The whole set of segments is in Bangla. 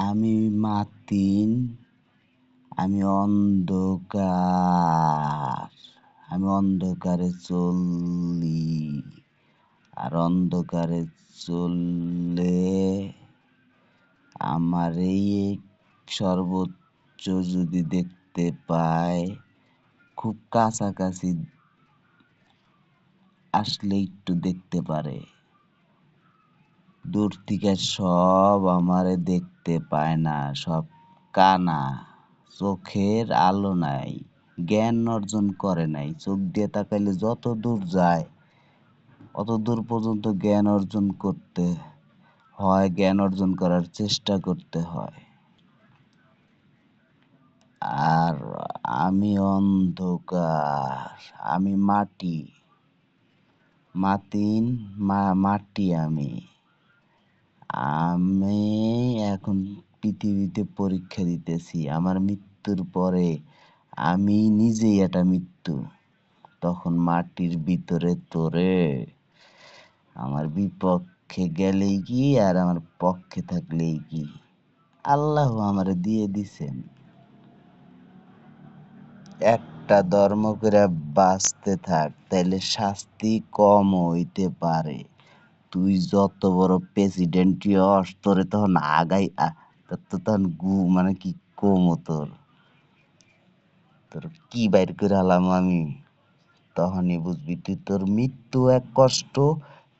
আমি মাতিন, আমি অন্ধকার, আমি অন্ধকারে চলি, আর অন্ধকারে চললে আমার এই সর্বোচ্চ যদি দেখতে পায়, খুব কাছাকাছি আসলে একটু দেখতে পারে। দূর থেকে সব আমারে দেখতে পায় না, সব কানা, চোখের আলো নাই, জ্ঞান অর্জন করে নাই। চোখ দিয়ে তাকাইলে যত দূর যায় অত দূর পর্যন্ত জ্ঞান অর্জন করতে হয়, জ্ঞান অর্জন করার চেষ্টা করতে হয়। আর আমি অন্ধকার, আমি মাটি, মাতিন, মাটি আমি। আমি এখন পৃথিবীতে পরীক্ষা দিতেছি। আমার মৃত্যুর পরে আমি নিজেই একটা মৃত্যু। তখন মাটির ভিতরে তোরে আমার বিপক্ষে গেলেই কি আর আমার পক্ষে থাকলেই কি, আল্লাহ আমারে দিয়ে দিছেন। একটা ধর্ম করে বাঁচতে থাক, তাইলে শাস্তি কম হইতে পারে। তুই যত বড় প্রেসিডেন্টই হস, তোরে তখন তোর তো তখন মানে কি কমো তোর, তোর কি বাইর করে হালাম আমি, তখনই বুঝবি তুই তোর মৃত্যু এক কষ্ট,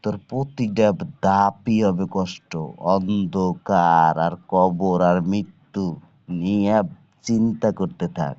তোর প্রতিটা ধাপই হবে কষ্ট। অন্ধকার আর কবর আর মৃত্যু নিয়ে চিন্তা করতে থাক।